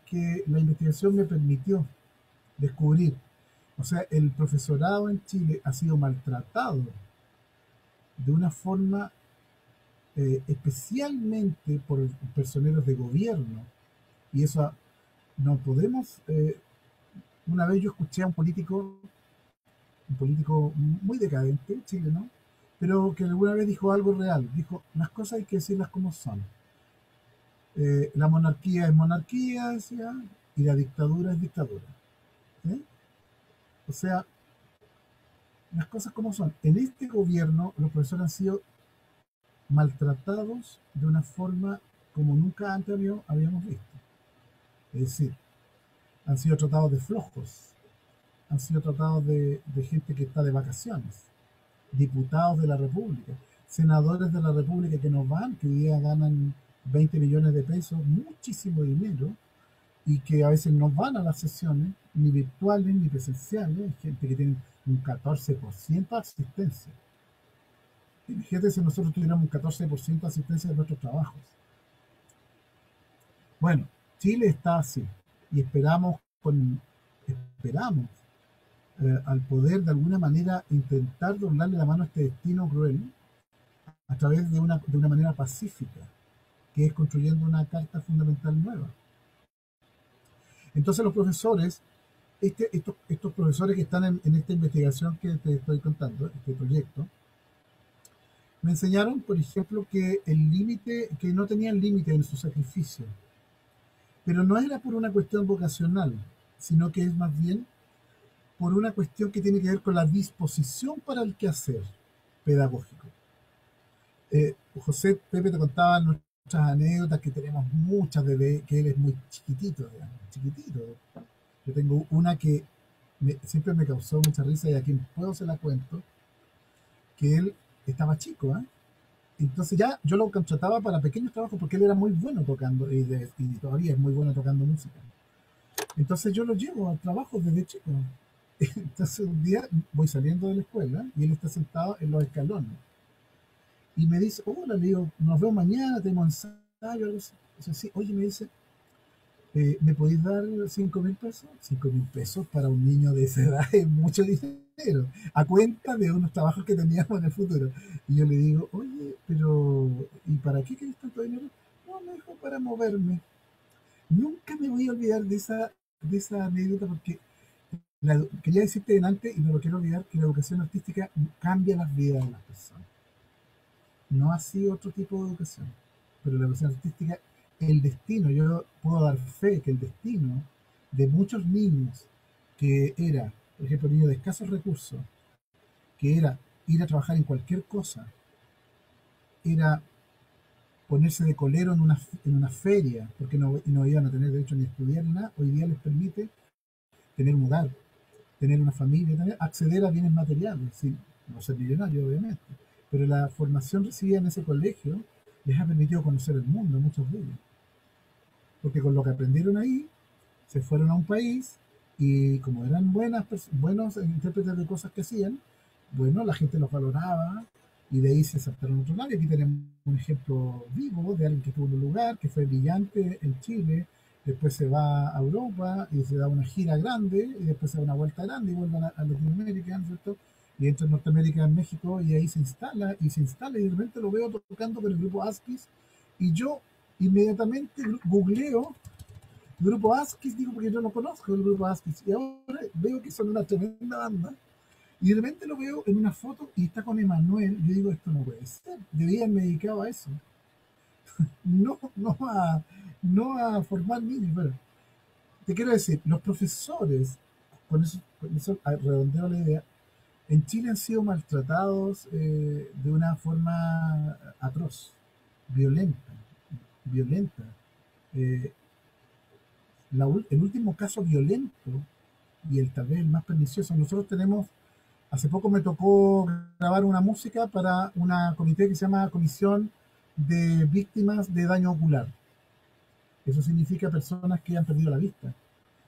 que la investigación me permitió descubrir. O sea, el profesorado en Chile ha sido maltratado de una forma especialmente por personeros de gobierno. Y eso no podemos... una vez yo escuché a un político muy decadente, chileno, pero que alguna vez dijo algo real. Dijo, las cosas hay que decirlas como son. La monarquía es monarquía, decía, y la dictadura es dictadura. ¿Sí? O sea, las cosas como son. En este gobierno los profesores han sido maltratados de una forma como nunca antes habíamos visto. Es decir, han sido tratados de flojos, han sido tratados de gente que está de vacaciones, diputados de la República, senadores de la República que nos van, que hoy día ganan 20 millones de pesos, muchísimo dinero, y que a veces no van a las sesiones, ni virtuales ni presenciales. Hay gente que tiene un 14% de asistencia. Imagínate si nosotros tuviéramos un 14% de asistencia de nuestros trabajos. Bueno, Chile está así, y esperamos al poder de alguna manera intentar doblarle la mano a este destino cruel a través de una manera pacífica, que es construyendo una carta fundamental nueva. Entonces los profesores, estos profesores que están en esta investigación que te estoy contando, este proyecto, me enseñaron, por ejemplo, que no tenían límite en su sacrificio, pero no era por una cuestión vocacional, sino que es más bien por una cuestión que tiene que ver con la disposición para el quehacer pedagógico. José, Pepe te contaba nuestras anécdotas, que tenemos muchas que él es muy chiquitito, digamos, chiquitito. Yo tengo una que siempre me causó mucha risa, y a quien puedo se la cuento, que él estaba chico, ¿eh? Entonces ya yo lo contrataba para pequeños trabajos porque él era muy bueno tocando, y todavía es muy bueno tocando música. Entonces yo lo llevo a trabajos desde chico. Entonces un día voy saliendo de la escuela y él está sentado en los escalones. Y me dice, hola, le digo, nos vemos mañana, tenemos ensayo, algo así. Entonces, sí, oye, me dice, ¿me podéis dar 5.000 pesos? 5.000 pesos para un niño de esa edad es mucho dinero, a cuenta de unos trabajos que teníamos en el futuro. Y yo le digo, oye, pero ¿y para qué querés tanto dinero? No, me dijo, para moverme. Nunca me voy a olvidar de esa anécdota, porque quería decirte delante, y no lo quiero olvidar, que la educación artística cambia las vidas de las personas. No así otro tipo de educación, pero la educación artística, el destino, yo puedo dar fe que el destino de muchos niños, que era, por ejemplo, niños de escasos recursos, que era ir a trabajar en cualquier cosa, era ponerse de colero en una feria, porque no iban a tener derecho ni a estudiar ni nada, hoy día les permite tener un hogar, tener una familia, acceder a bienes materiales, sin no ser millonario, obviamente. Pero la formación recibida en ese colegio les ha permitido conocer el mundo a muchos de ellos. Porque con lo que aprendieron ahí, se fueron a un país, y como eran buenos intérpretes de cosas que hacían, bueno, la gente los valoraba, y de ahí se saltaron a otro lado. Y aquí tenemos un ejemplo vivo de alguien que estuvo en un lugar, que fue brillante en Chile, después se va a Europa y se da una gira grande, y después se da una vuelta grande y vuelve a Latinoamérica, ¿cierto? Y entra en Norteamérica, en México, y ahí se instala, y de repente lo veo tocando con el grupo Askis, y yo inmediatamente googleo el grupo Askis, digo, porque yo no conozco el grupo Askis, y ahora veo que son una tremenda banda, y de repente lo veo en una foto y está con Emanuel. Yo digo, esto no puede ser, debía haberme dedicado a eso, no, no a formar niños. Pero te quiero decir, los profesores, con eso redondeo la idea, en Chile han sido maltratados de una forma atroz, violenta, violenta. Eh, el último caso violento, y tal vez el más pernicioso, nosotros tenemos, hace poco me tocó grabar una música para una comité que se llama Comisión de víctimas de daño ocular. Eso significa personas que han perdido la vista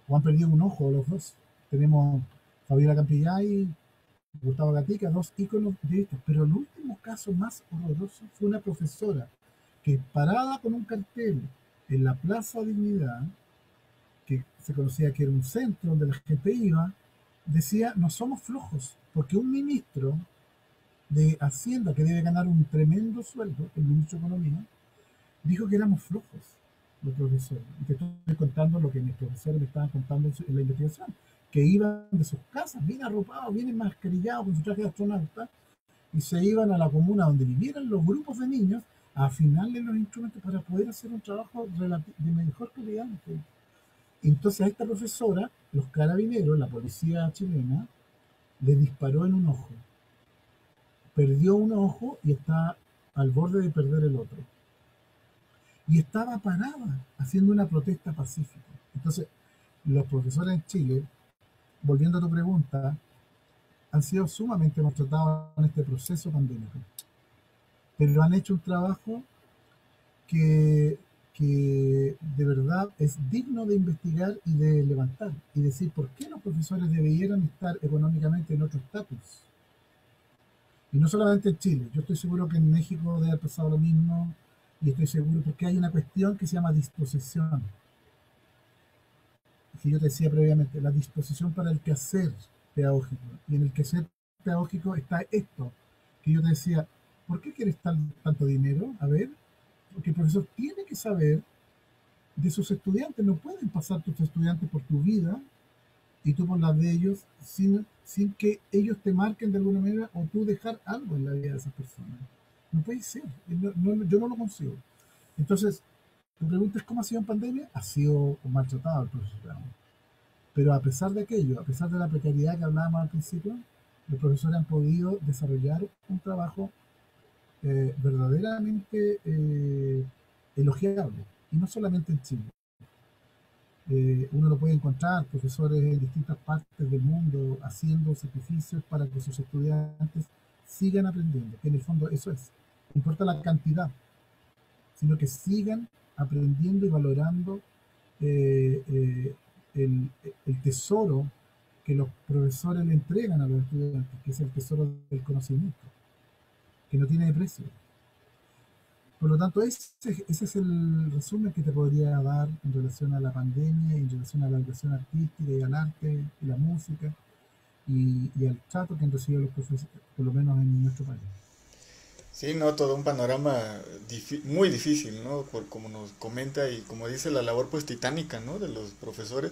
o han perdido un ojo, los dos. Tenemos Fabiola Campillay y Gustavo Gatica, dos íconos de estos. Pero el último caso más horroroso fue una profesora que, parada con un cartel en la Plaza Dignidad, que se conocía que era un centro donde la gente iba, decía: no somos flojos, porque un ministro de Hacienda, que debe ganar un tremendo sueldo, el ministro de Economía, dijo que éramos flojos los profesores. Y te estoy contando lo que mis profesores me estaban contando en la investigación, que iban de sus casas bien arropados, bien enmascarillados con su traje de astronauta, y se iban a la comuna donde vivieran los grupos de niños a afinarle los instrumentos para poder hacer un trabajo de mejor calidad. Entonces a esta profesora, los carabineros, la policía chilena, le disparó en un ojo. Perdió un ojo y está al borde de perder el otro. Y estaba parada haciendo una protesta pacífica. Entonces, los profesores en Chile, volviendo a tu pregunta, han sido sumamente maltratados en este proceso pandémico. Pero han hecho un trabajo que, que de verdad es digno de investigar y de levantar. Y decir por qué los profesores debieran estar económicamente en otro estatus. Y no solamente en Chile, yo estoy seguro que en México debe haber pasado lo mismo, y estoy seguro porque hay una cuestión que se llama disposición, que yo te decía previamente, la disposición para el quehacer pedagógico. Y en el quehacer pedagógico está esto, que yo te decía: ¿por qué quieres tanto dinero? A ver, porque el profesor tiene que saber de sus estudiantes, no pueden pasar tus estudiantes por tu vida y tú por las de ellos sin que ellos te marquen de alguna manera o tú dejar algo en la vida de esas personas. No puede ser, yo no lo consigo. Entonces, tu pregunta es: ¿cómo ha sido en pandemia? Ha sido maltratado el profesorado. Pero a pesar de aquello, a pesar de la precariedad que hablábamos al principio, los profesores han podido desarrollar un trabajo verdaderamente elogiable. Y no solamente en Chile. Uno lo puede encontrar, profesores en distintas partes del mundo haciendo sacrificios para que sus estudiantes sigan aprendiendo, que en el fondo eso es. No importa la cantidad, sino que sigan aprendiendo y valorando eh, eh, el, el tesoro que los profesores le entregan a los estudiantes, que es el tesoro del conocimiento, que no tiene precio. Por lo tanto, ese es el resumen que te podría dar en relación a la pandemia, en relación a la educación artística y al arte y la música y al trato que han recibido los profesores, por lo menos en nuestro país. Sí, no, todo un panorama muy difícil, ¿no? Por como nos comenta y como dice la labor pues titánica, ¿no? De los profesores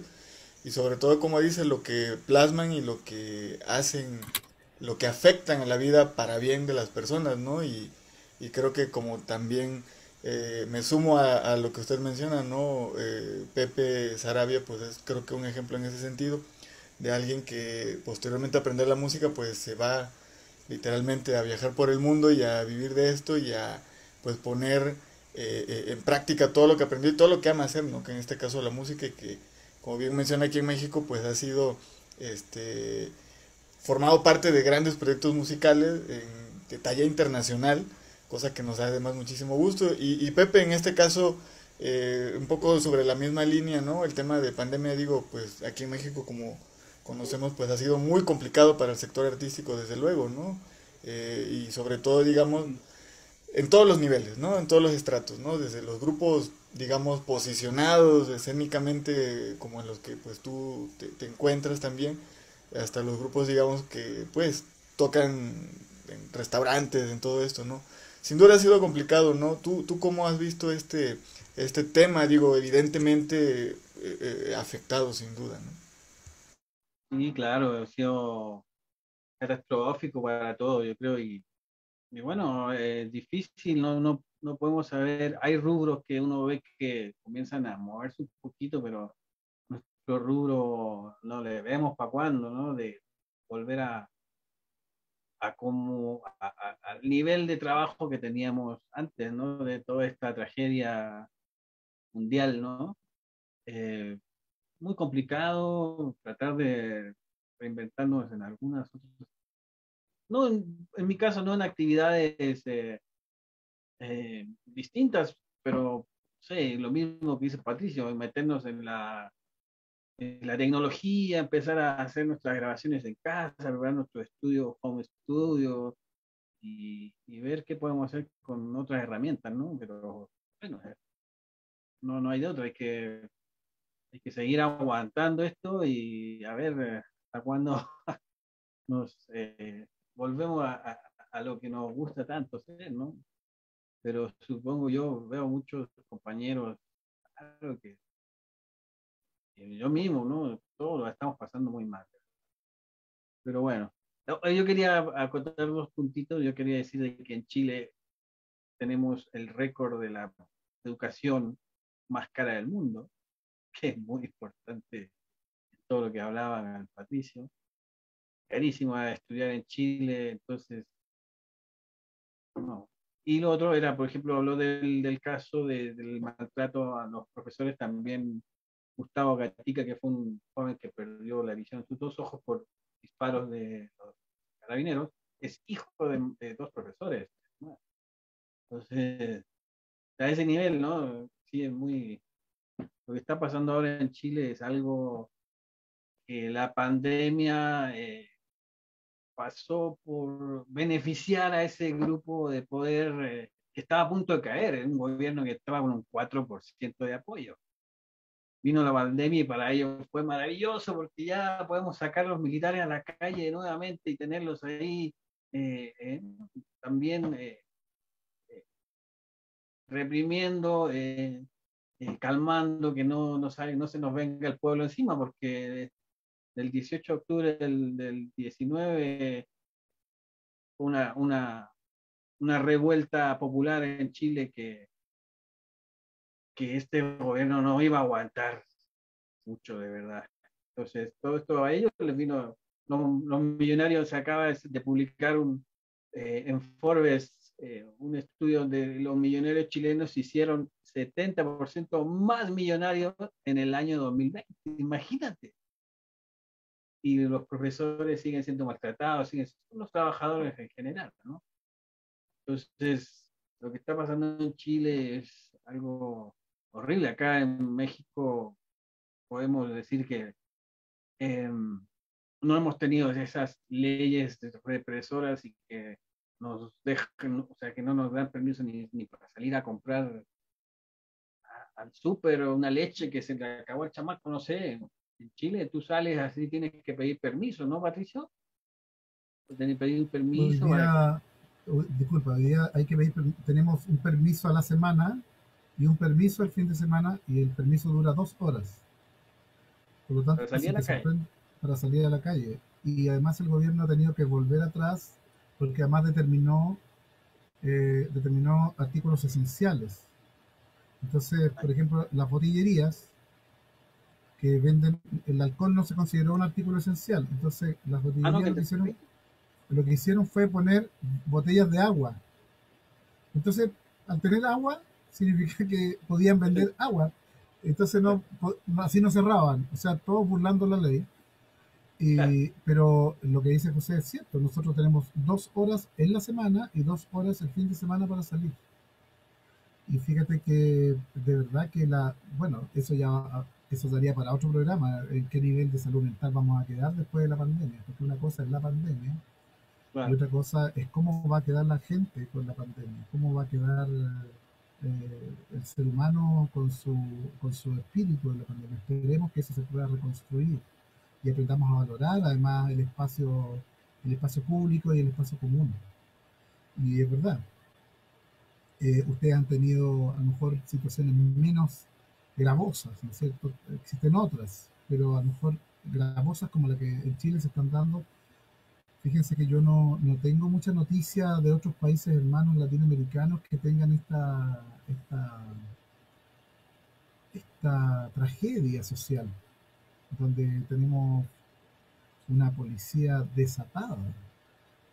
y sobre todo como dice lo que plasman y lo que hacen, lo que afectan a la vida para bien de las personas, ¿no? Y creo que como también me sumo a lo que usted menciona, ¿no? Pepe Sarabia pues es creo que un ejemplo en ese sentido de alguien que posteriormente a aprender la música pues se va literalmente a viajar por el mundo y a vivir de esto y a pues poner en práctica todo lo que aprendió y todo lo que ama hacer, ¿no? Que en este caso la música y que como bien menciona aquí en México pues ha sido este formado parte de grandes proyectos musicales de talla internacional, cosa que nos da además muchísimo gusto y Pepe en este caso un poco sobre la misma línea, ¿no? El tema de pandemia, digo, pues aquí en México como conocemos, pues ha sido muy complicado para el sector artístico, desde luego, ¿no? Y sobre todo, digamos, en todos los niveles, ¿no? En todos los estratos, ¿no? Desde los grupos, digamos, posicionados escénicamente, como en los que pues tú te encuentras también, hasta los grupos, digamos, que pues tocan en restaurantes, en todo esto, ¿no? Sin duda ha sido complicado, ¿no? ¿Tú cómo has visto este tema? Digo, evidentemente afectado, sin duda, ¿no? Sí, claro, ha sido catastrófico para todos, yo creo, y bueno, es difícil, no podemos saber, hay rubros que uno ve que comienzan a moverse un poquito, pero nuestro rubro no le vemos para cuándo, ¿no? De volver al nivel de trabajo que teníamos antes, ¿no? De toda esta tragedia mundial, ¿no? Eh, Muy complicado tratar de reinventarnos en algunas otras, no en mi caso, no en actividades distintas, pero sé, lo mismo que dice Patricio, meternos en la tecnología, empezar a hacer nuestras grabaciones en casa, preparar nuestro estudio, home studio, y ver qué podemos hacer con otras herramientas, ¿no? Pero bueno, no hay de otra, hay que seguir aguantando esto y a ver hasta cuándo nos volvemos a lo que nos gusta tanto hacer, ¿no? Pero supongo yo veo muchos compañeros, claro, que yo mismo, ¿no? Todos lo estamos pasando muy mal. Pero bueno, yo quería acotar dos puntitos. Yo quería decir de que en Chile tenemos el récord de la educación más cara del mundo, que es muy importante todo lo que hablaban al Patricio. Carísimo estudiar en Chile, entonces, no. Y lo otro era, por ejemplo, habló del caso del maltrato a los profesores, también Gustavo Gatica, que fue un joven que perdió la visión en sus dos ojos por disparos de los carabineros, es hijo de dos profesores, ¿no? Entonces, a ese nivel, ¿no? Sí, es muy... Lo que está pasando ahora en Chile es algo que la pandemia pasó por beneficiar a ese grupo de poder que estaba a punto de caer, en un gobierno que estaba con un 4% de apoyo. Vino la pandemia y para ellos fue maravilloso porque ya podemos sacar a los militares a la calle nuevamente y tenerlos ahí también reprimiendo, calmando, que no se nos venga el pueblo encima, porque del 18 de octubre del 19 una, una, una revuelta popular en Chile que este gobierno no iba a aguantar mucho, de verdad. Entonces, todo esto a ellos les vino, los millonarios se acaba de publicar en Forbes un estudio donde los millonarios chilenos se hicieron 70% más millonarios en el año 2020. Imagínate. Y los profesores siguen siendo maltratados, siguen siendo los trabajadores en general, ¿no? Entonces, lo que está pasando en Chile es algo horrible. Acá en México podemos decir que eh, no hemos tenido esas leyes represoras y que nos dejan, o sea, que no nos dan permiso ni para salir a comprar al súper o una leche que se le acabó al chamaco, no sé. En Chile tú sales así, tienes que pedir permiso, ¿no, Patricio? Tienes que pedir un Hoy permiso para que... día, disculpa, hoy día hay que pedir, tenemos un permiso a la semana y un permiso el fin de semana y el permiso dura 2 horas. Por lo tanto, para salir si a te la calle. sorprende para salir a la calle. Y además el gobierno ha tenido que volver atrás porque además determinó artículos esenciales. Entonces, por ejemplo, las botillerías que venden el alcohol no se consideró un artículo esencial. Entonces, las Ah, no, botillerías que te... lo que hicieron fue poner botellas de agua. Entonces, al tener agua, significa que podían vender agua. Entonces, así no cerraban. O sea, todos burlando la ley. Pero lo que dice José es cierto. Nosotros tenemos 2 horas en la semana y 2 horas el fin de semana para salir. Y fíjate que de verdad que bueno, eso daría para otro programa, en qué nivel de salud mental vamos a quedar después de la pandemia, porque una cosa es la pandemia y Claro. otra cosa es cómo va a quedar la gente con la pandemia, cómo va a quedar el ser humano con su espíritu en la pandemia. Esperemos que eso se pueda reconstruir y aprendamos a valorar además el espacio público y el espacio común. Y es verdad, ustedes han tenido a lo mejor situaciones menos gravosas, ¿no es cierto? Existen otras, pero a lo mejor gravosas como la que en Chile se están dando. Fíjense que yo no tengo mucha noticia de otros países hermanos latinoamericanos que tengan esta tragedia social, donde tenemos una policía desatada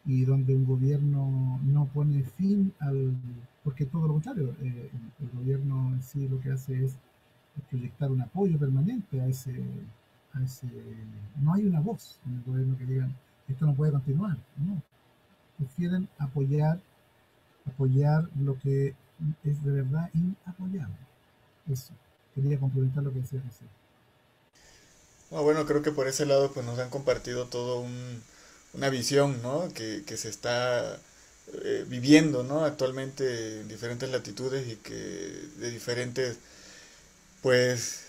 y donde un gobierno no pone fin porque todo lo contrario, el gobierno en sí lo que hace es proyectar un apoyo permanente a ese, no hay una voz en el gobierno que digan esto no puede continuar, no, prefieren apoyar apoyar lo que es de verdad inapoyable. Eso, quería complementar lo que decía recién. No, bueno, creo que por ese lado pues nos han compartido todo una visión, ¿no? Que se está viviendo, ¿no? Actualmente en diferentes latitudes y que de diferentes, pues,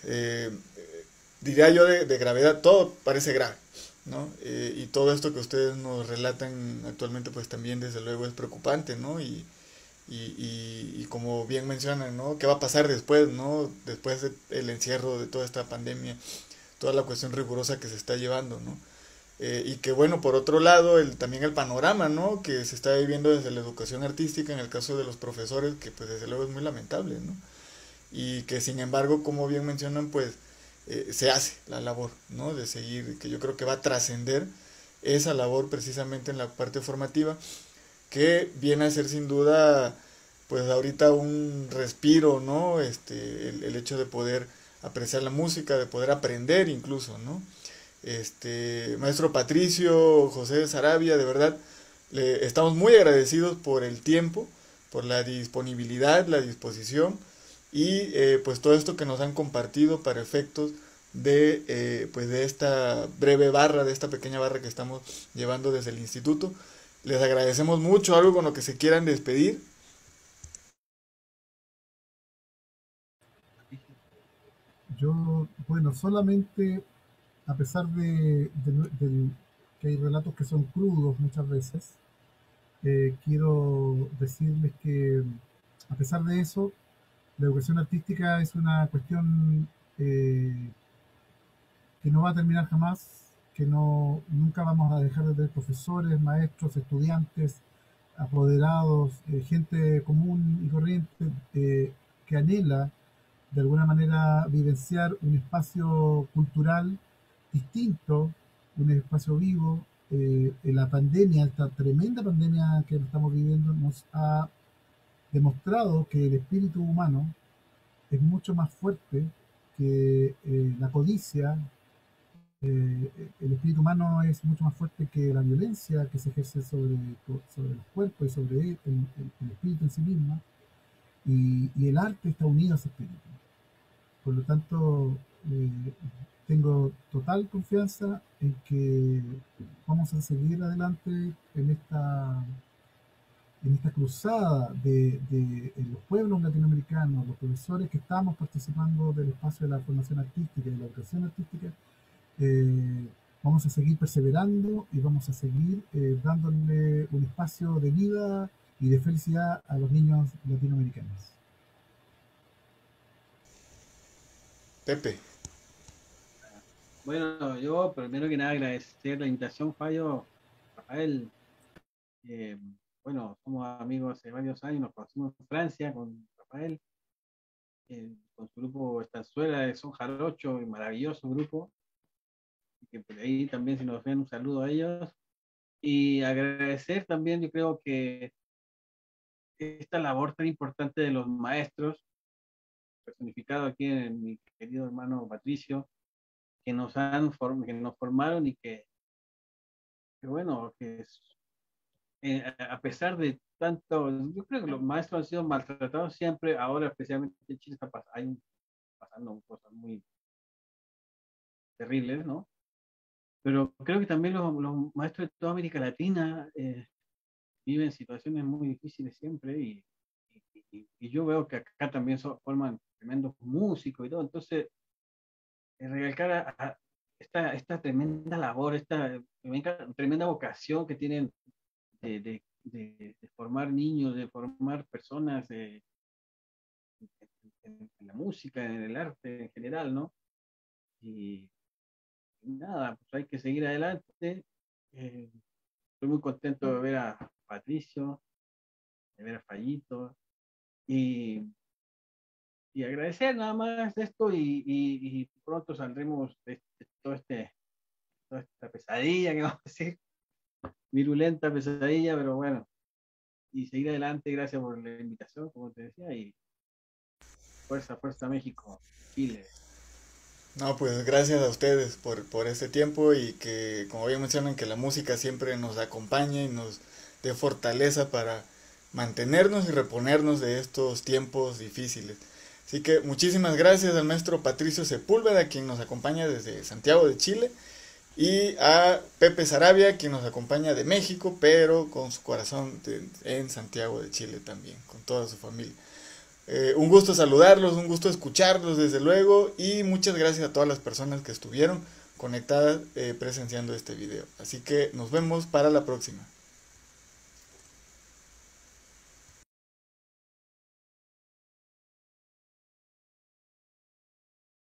diría yo de gravedad, todo parece grave, ¿no? Y todo esto que ustedes nos relatan actualmente pues también desde luego es preocupante, ¿no? Y como bien mencionan, ¿no? ¿Qué va a pasar después, ¿no? Después del encierro de toda esta pandemia, toda la cuestión rigurosa que se está llevando, ¿no? Y que bueno, por otro lado, también el panorama, ¿no? Que se está viviendo desde la educación artística en el caso de los profesores, que pues desde luego es muy lamentable, ¿no? Y que sin embargo, como bien mencionan, pues se hace la labor, ¿no? De seguir, que yo creo que va a trascender esa labor precisamente en la parte formativa, que viene a ser sin duda, pues ahorita un respiro, ¿no? El hecho de poder apreciar la música, de poder aprender incluso, ¿no? Maestro Patricio, José de Sarabia, de verdad, le estamos muy agradecidos por el tiempo, por la disponibilidad, la disposición y pues todo esto que nos han compartido para efectos pues de esta breve barra, de esta pequeña barra que estamos llevando desde el instituto. Les agradecemos mucho. Algo con lo que se quieran despedir. Yo, bueno, solamente a pesar que hay relatos que son crudos muchas veces, quiero decirles que a pesar de eso, la educación artística es una cuestión que no va a terminar jamás, que no, nunca vamos a dejar de tener profesores, maestros, estudiantes, apoderados, gente común y corriente que anhela de alguna manera vivenciar un espacio cultural distinto, un espacio vivo. En la pandemia, esta tremenda pandemia que estamos viviendo, nos ha demostrado que el espíritu humano es mucho más fuerte que la codicia. El espíritu humano es mucho más fuerte que la violencia que se ejerce sobre los cuerpos y sobre el espíritu en sí mismo. Y el arte está unido a ese espíritu. Por lo tanto, tengo total confianza en que vamos a seguir adelante en esta cruzada de los pueblos latinoamericanos, los profesores que estamos participando del espacio de la formación artística y de la educación artística. Vamos a seguir perseverando y vamos a seguir dándole un espacio de vida y de felicidad a los niños latinoamericanos. Pepe. Bueno, yo primero que nada agradecer la invitación, Fallo, Rafael. Eh, bueno, somos amigos hace varios años, nos conocimos en Francia con Rafael, con su grupo Estanzuela de Son Jarocho, un maravilloso grupo, y que por ahí también si nos ven un saludo a ellos. Y agradecer también, yo creo que esta labor tan importante de los maestros, personificado aquí en mi querido hermano Patricio, que nos formaron y que bueno, a pesar de tanto, yo creo que los maestros han sido maltratados siempre, ahora especialmente en Chile hay pasando cosas muy terribles, ¿no? Pero creo que también los maestros de toda América Latina viven situaciones muy difíciles siempre y yo veo que acá también forman tremendos músicos y todo, entonces recalcar esta tremenda labor, esta tremenda vocación que tienen de formar niños, de formar personas en la música, en el arte en general, ¿no? Y nada, pues hay que seguir adelante. Estoy muy contento de ver a Patricio, de ver a Fallito y, y agradecer nada más esto y pronto saldremos de toda esta pesadilla que vamos a decir, virulenta pesadilla, pero bueno, y seguir adelante, gracias por la invitación, como te decía, y fuerza, fuerza México, Chile. No, pues gracias a ustedes por este tiempo y que, como bien mencionan, que la música siempre nos acompañe y nos dé fortaleza para mantenernos y reponernos de estos tiempos difíciles. Así que muchísimas gracias al maestro Patricio Sepúlveda, quien nos acompaña desde Santiago de Chile, y a Pepe Sarabia, quien nos acompaña de México, pero con su corazón en Santiago de Chile también, con toda su familia. Un gusto saludarlos, un gusto escucharlos desde luego, y muchas gracias a todas las personas que estuvieron conectadas presenciando este video. Así que nos vemos para la próxima.